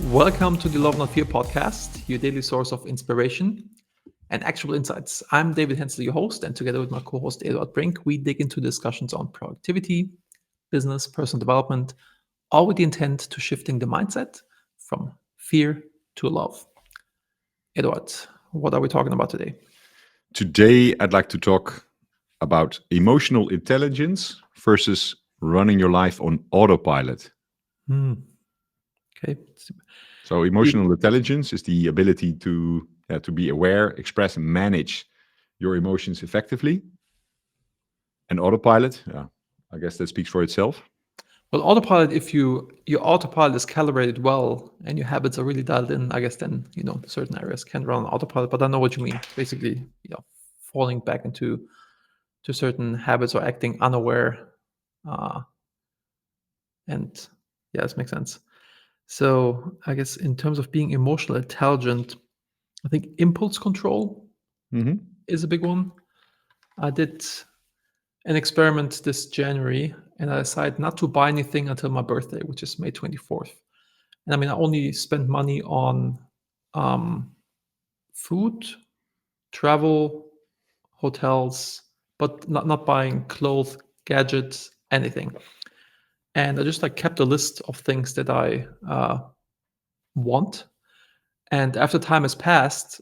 Welcome to the Love Not Fear podcast, your daily source of inspiration and actual insights. I'm David Henzel, your host, and together with my co-host Eduard Brink, we dig into discussions on productivity, business, personal development, all with the intent to shifting the mindset from fear to love. Eduard, what are we talking about today? Today, I'd like to talk about emotional intelligence versus running your life on autopilot. Okay. So, emotional intelligence is the ability to be aware, express, and manage your emotions effectively. And autopilot, I guess that speaks for itself. Well, autopilot, if your autopilot is calibrated well and your habits are really dialed in, I guess then, certain areas can run on autopilot, but I know what you mean. Basically, falling back into certain habits or acting unaware. And yeah, this makes sense. So I guess in terms of being emotionally intelligent, I think impulse control is a big one. I did an experiment this January, and I decided not to buy anything until my birthday, which is May 24th. And I mean, I only spent money on food, travel, hotels, but not buying clothes, gadgets, anything. And I just kept a list of things that I want. And after time has passed,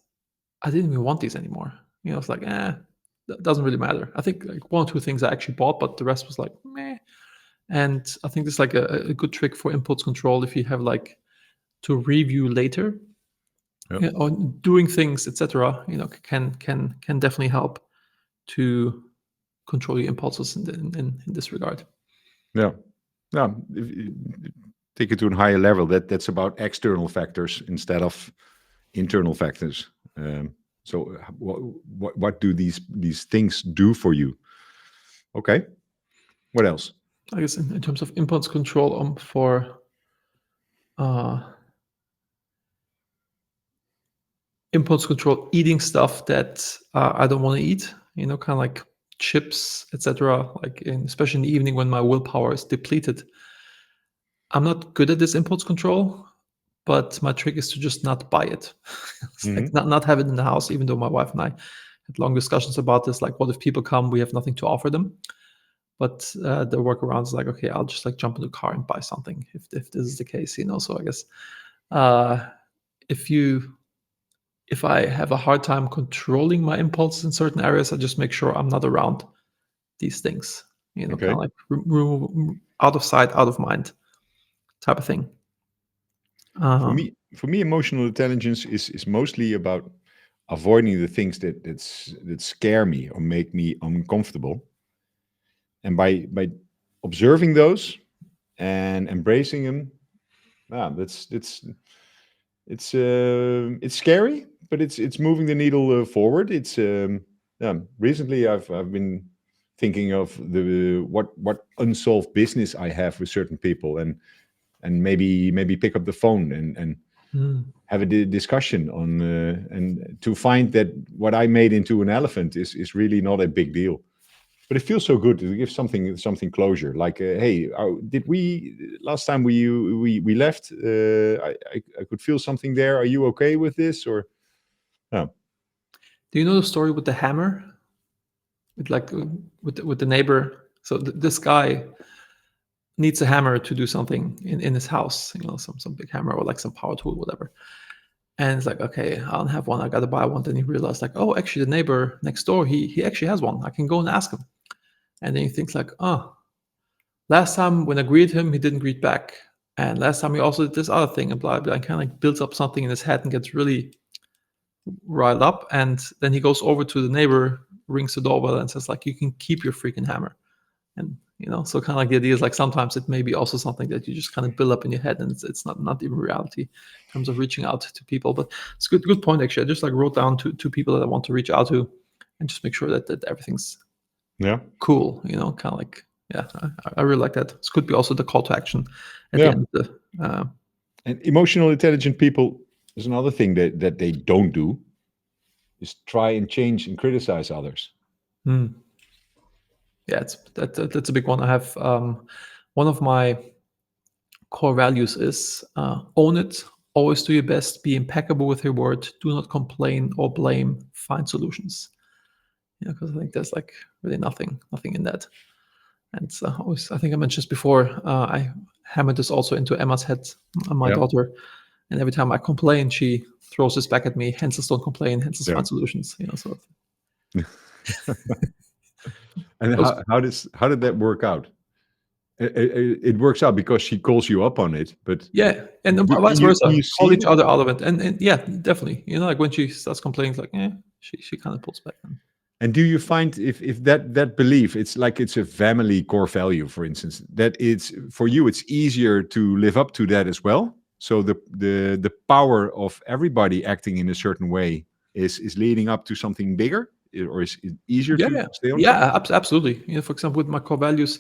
I didn't even want these anymore. It's like, that doesn't really matter. I think one or two things I actually bought, but the rest was like, meh. And I think this is a good trick for impulse control if you have to review later. Yep. On doing things, etc. Can definitely help to control your impulses in this regard. Yeah. If you take it to a higher level, that's about external factors instead of internal factors. So what do these things do for you? Okay. What else? I guess in terms of impulse control, for impulse control, eating stuff that I don't want to eat, kind of like chips, etc. Especially in the evening when my willpower is depleted. I'm not good at this impulse control, but my trick is to just not buy it. It's not have it in the house, even though my wife and I had long discussions about this. Like, what if people come, we have nothing to offer them? But the workaround is okay, I'll just jump in the car and buy something if this is the case, So I guess if I have a hard time controlling my impulses in certain areas, I just make sure I'm not around these things. Okay. Kind of out of sight, out of mind type of thing. For me, emotional intelligence is mostly about avoiding the things that scare me or make me uncomfortable. And by observing those and embracing them, it's scary, but it's moving the needle forward. It's recently I've been thinking of what unsolved business I have with certain people, and maybe pick up the phone and have a discussion on and to find that what I made into an elephant is really not a big deal. But it feels so good to give something closure. Like, hey, did we last time we left? I could feel something there. Are you okay with this? Or no? Do you know the story with the hammer? With the neighbor. So this guy needs a hammer to do something in his house. Some big hammer or some power tool, whatever. And it's okay, I don't have one. I got to buy one. Then he realized oh, actually, the neighbor next door, he actually has one. I can go and ask him. And then he thinks last time when I greeted him, he didn't greet back. And last time he also did this other thing and blah, blah, and kind of builds up something in his head and gets really riled up. And then he goes over to the neighbor, rings the doorbell and says you can keep your freaking hammer. And, so kind of the idea is sometimes it may be also something that you just kind of build up in your head and it's not even reality in terms of reaching out to people. But it's a good point, actually. I just wrote down two people that I want to reach out to and just make sure that everything's cool, kind of I really like that. This could be also the call to action at the end of the and emotional intelligent people is another thing that they don't do is try and change and criticize others. Yeah, that's a big one. I have one of my core values is own it, always do your best, be impeccable with your word, do not complain or blame, find solutions. Because I think there's like really nothing in that. And it's always, I think I mentioned this before, I hammered this also into Emma's head, my daughter. And every time I complain, she throws this back at me. Hensels don't complain, Hensels find solutions. So. And how did that work out? It works out because she calls you up on it, but and vice versa, call each other out of it, and yeah, definitely. Like when she starts complaining, it's like, she kind of pulls back. And do you find if that belief, it's like it's a family core value, for instance, that it's for you, it's easier to live up to that as well? So the power of everybody acting in a certain way is leading up to something bigger, or is it easier to stay on track? Absolutely. For example, with my core values,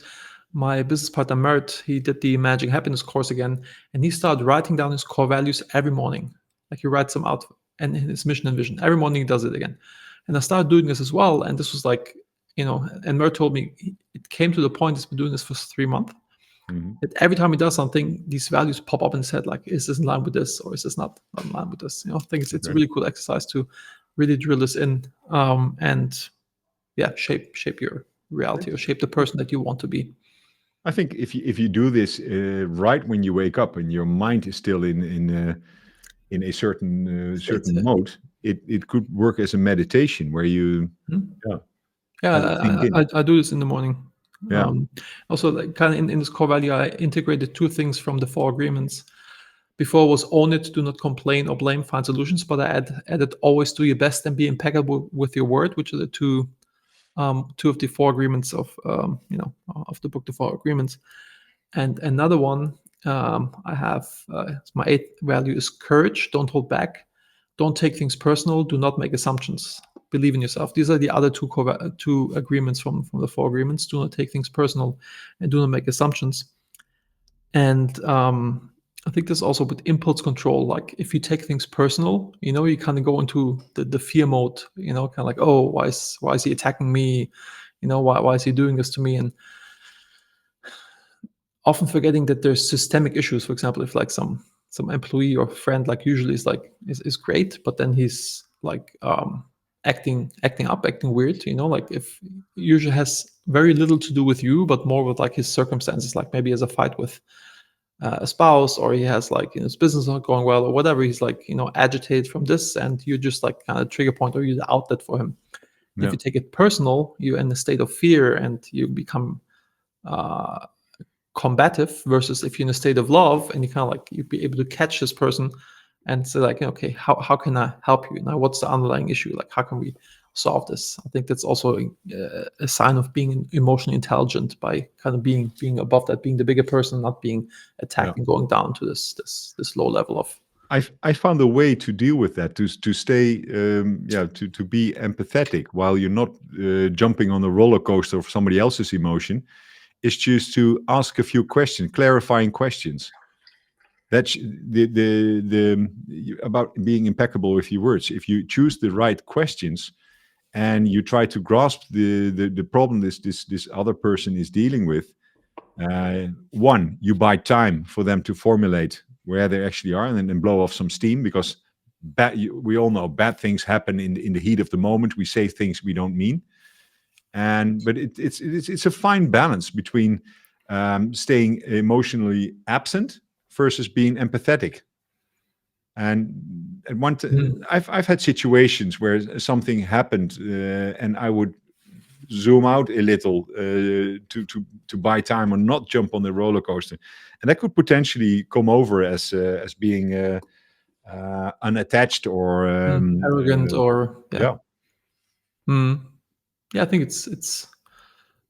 my business partner Mert, he did the Managing Happiness course again, and he started writing down his core values every morning. Like he writes them out, and his mission and vision every morning he does it again. And I started doing this as well, and this was like, and Mert told me it came to the point he's been doing this for 3 months. That every time he does something, these values pop up in his head, like, is this in line with this, or is this not in line with this? I think it's a really cool exercise to really drill this in, and shape your reality, or shape the person that you want to be. I think if you do this right when you wake up and your mind is still in a certain mode, it could work as a meditation where you I do this in the morning. Yeah. Also, like kind of in this core value, I integrated 2 things from the 4 agreements. Before was own it, do not complain or blame, find solutions. But I added always do your best and be impeccable with your word, which are the 2 of the 4 agreements of of the book, the 4 agreements. And another one I have, my 8th value is courage. Don't hold back. Don't take things personal. Do not make assumptions. Believe in yourself. These are the other 2 agreements from the 4 agreements. Do not take things personal, and do not make assumptions. And I think there's also with impulse control. Like if you take things personal, you kind of go into the fear mode. Kind of like, oh, why is he attacking me? Why is he doing this to me? And often forgetting that there's systemic issues. For example, if like some employee or friend, like usually is great, but then he's like acting up, acting weird. Like if usually has very little to do with you, but more with like his circumstances. Like maybe he has a fight with a spouse, or he has like his business not going well, or whatever. He's like agitated from this, and you're just like kind of trigger point, or you're the outlet for him. If you take it personal, you're in a state of fear and you become combative, versus if you're in a state of love and you kind of like you'd be able to catch this person and say like, okay, how can I help you now? What's the underlying issue? Like, how can we solve this? I think that's also a sign of being emotionally intelligent, by kind of being above that, being the bigger person, not being attacked and going down to this low level of. I found a way to deal with that, to stay to be empathetic while you're not jumping on the roller coaster of somebody else's emotion, is just to ask a few questions, clarifying questions. That's the about being impeccable with your words. If you choose the right questions and you try to grasp the problem this other person is dealing with, one, you buy time for them to formulate where they actually are, and then blow off some steam, because we all know bad things happen in the heat of the moment. We say things we don't mean. But it's a fine balance between staying emotionally absent versus being empathetic. And I've had situations where something happened, and I would zoom out a little to buy time or not jump on the roller coaster, and that could potentially come over as being unattached or arrogant, or I think it's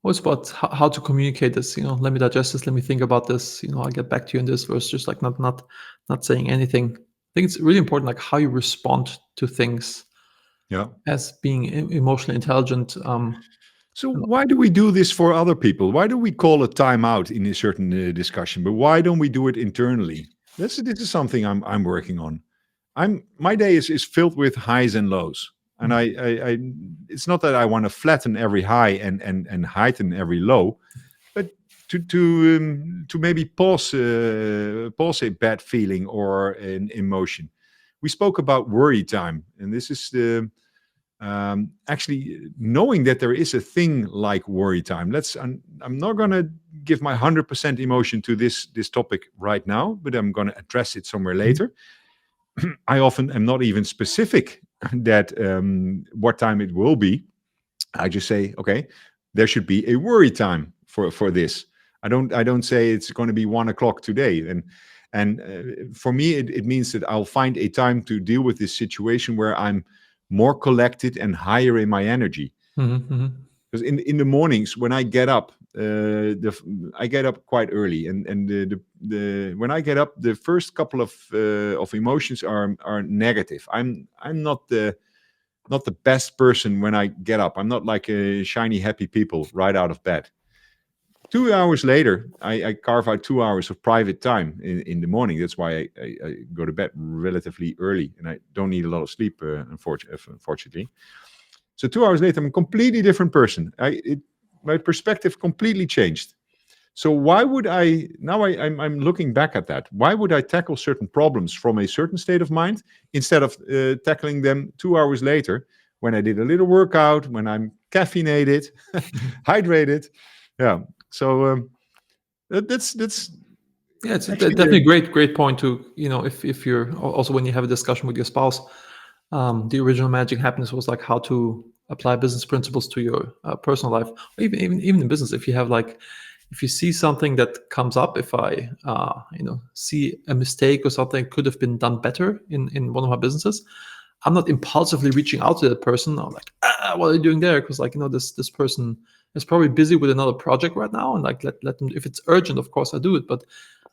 always about how to communicate this. Let me digest this. Let me think about this. I'll get back to you in this verse. Just like not saying anything. I think it's really important, like how you respond to things. As being emotionally intelligent. So why do we do this for other people? Why do we call a timeout in a certain discussion? But why don't we do it internally? This is something I'm working on. My day is filled with highs and lows. And I it's not that I want to flatten every high and heighten every low, but to maybe pause a bad feeling or an emotion. We spoke about worry time, and this is the actually knowing that there is a thing like worry time. I'm not going to give my 100% emotion to this topic right now, but I'm going to address it somewhere later. I often am not even specific that what time it will be. I just say, okay, there should be a worry time for this. I don't say it's going to be 1 o'clock today. And for me, it means that I'll find a time to deal with this situation where I'm more collected and higher in my energy. Because in the mornings when I get up, I get up quite early, and the when I get up, the first couple of emotions are negative. I'm not the best person when I get up. I'm not like a shiny happy people right out of bed. 2 hours later, I carve out 2 hours of private time in the morning. That's why I go to bed relatively early, and I don't need a lot of sleep, unfortunately. So 2 hours later, I'm a completely different person. My perspective completely changed. So why would I now? I'm looking back at that. Why would I tackle certain problems from a certain state of mind instead of tackling them 2 hours later when I did a little workout, when I'm caffeinated, hydrated? Yeah. So that's Yeah, it's actually definitely a great point to, if you're also, when you have a discussion with your spouse, the original Managing Happiness was like how to apply business principles to your personal life, or even in business. If you have like, if you see something that comes up, if I see a mistake or something could have been done better in one of my businesses, I'm not impulsively reaching out to that person. I'm like, what are you doing there? Because this person is probably busy with another project right now, and like let them. If it's urgent, of course I do it, but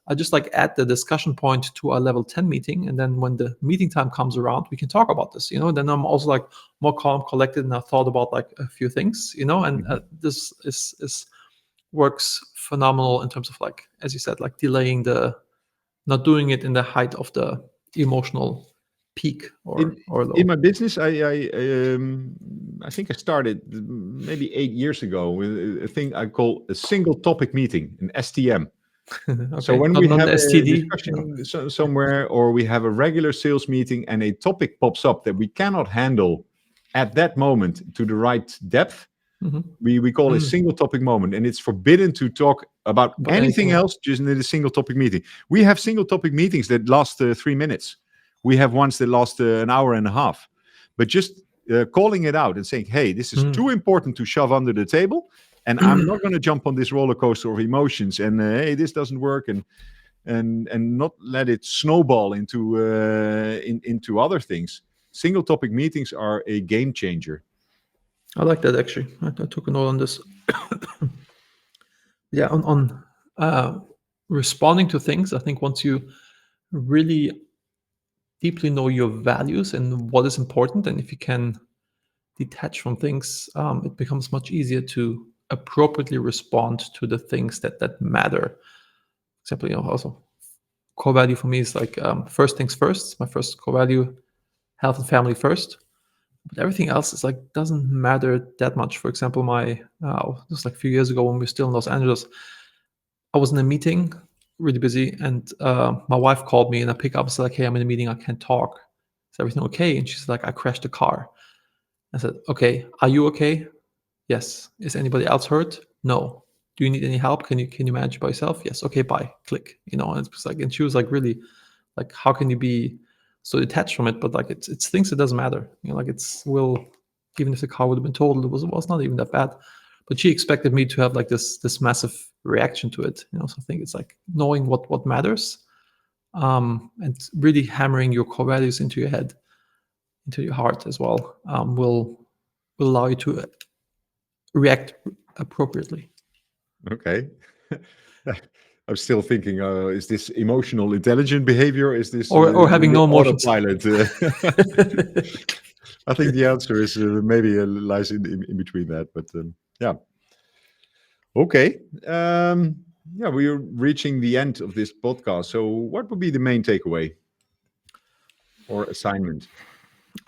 I just like add the discussion point to our level 10 meeting, and then when the meeting time comes around, we can talk about this. Then I'm also like more calm, collected, and I thought about like a few things. And this is works phenomenal in terms of, like, as you said, like delaying not doing it in the height of the emotional peak or low. in my business, I think I started maybe 8 years ago with a thing I call a single topic meeting, an STM. Okay. So when we Not have the a STD. discussion somewhere, or we have a regular sales meeting and a topic pops up that we cannot handle at that moment to the right depth, we call it a single topic moment, and it's forbidden to talk about anything else, just in a single topic meeting. We have single topic meetings that last 3 minutes. We have ones that last an hour and a half. But just calling it out and saying, hey, this is too important to shove under the table, and I'm not going to jump on this roller coaster of emotions, and hey, this doesn't work, and not let it snowball into other things. Single topic meetings are a game changer. I like that, actually. I took a note on this. Yeah, on responding to things, I think once you really deeply know your values and what is important, and if you can detach from things, it becomes much easier to appropriately respond to the things that matter. For example, also core value for me is like, first things first. My first core value, health and family first. But everything else is like doesn't matter that much. For example, just like a few years ago when we were still in Los Angeles, I was in a meeting, really busy, and my wife called me, and I pick up and said, like, hey, I'm in a meeting, I can't talk. Is everything okay? And she's like, I crashed the car. I said, okay, are you okay? Yes. Is anybody else hurt? No. Do you need any help? Can you manage by yourself? Yes. Okay, bye. Click. And it's just like, and she was like, really, like, how can you be so detached from it? But like, it's things that doesn't matter. Like, even if the car would have been totaled, it was not even that bad. But she expected me to have like this massive reaction to it. So I think it's like knowing what matters, and really hammering your core values into your head, into your heart as well, will allow you to react appropriately. Okay. I'm still thinking, is this emotional intelligent behavior? Is this Or having no emotions? autopilot? I think the answer is maybe lies in between that. But yeah. Okay. Yeah, we are reaching the end of this podcast. So what would be the main takeaway or assignment?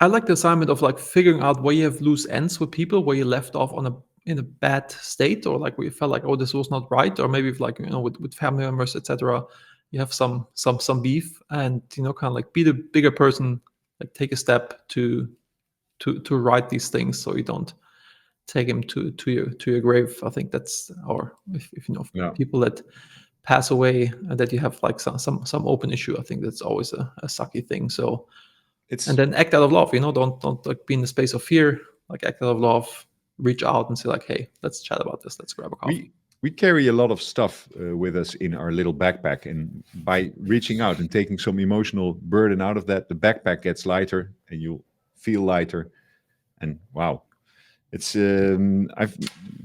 I like the assignment of like figuring out where you have loose ends with people, where you left off on in a bad state, or like where you felt like, oh, this was not right, or maybe if like, with family members, etc., you have some beef, and kind of like be the bigger person, like take a step to right these things, so you don't take him to your grave. I think that's, or if Yeah. people that pass away, and that you have like some open issue, I think that's always a sucky thing. So, It's and then act out of love, don't like be in the space of fear, like act out of love, reach out and say like, hey, let's chat about this, let's grab a coffee. we carry a lot of stuff with us in our little backpack, and by reaching out and taking some emotional burden out of that, the backpack gets lighter, and you feel lighter. And wow, it's I've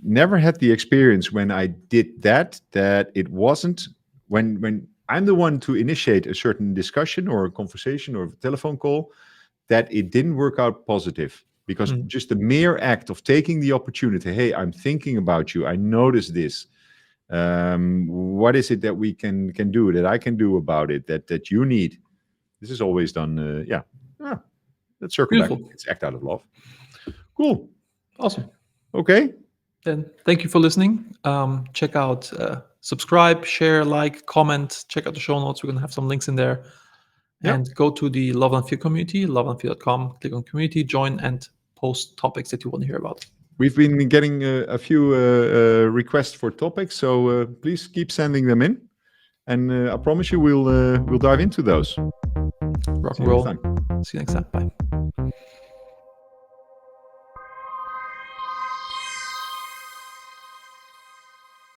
never had the experience when I did that it wasn't when I'm the one to initiate a certain discussion or a conversation or a telephone call, that it didn't work out positive. Because just the mere act of taking the opportunity, hey, I'm thinking about you, I noticed this, what is it that we can do, that I can do about it, that you need. This is always done. Let's circle back. Beautiful. It's act out of love. Cool. Awesome. Okay. Then thank you for listening. Check out, subscribe, share, like, comment, check out the show notes. We're going to have some links in there. Yeah. And go to the Love and Fear community, loveandfear.com, click on community, join, and post topics that you want to hear about. We've been getting a few requests for topics, so please keep sending them in, and I promise you we'll dive into those. Rock See and you roll. next time. See you next time. Bye.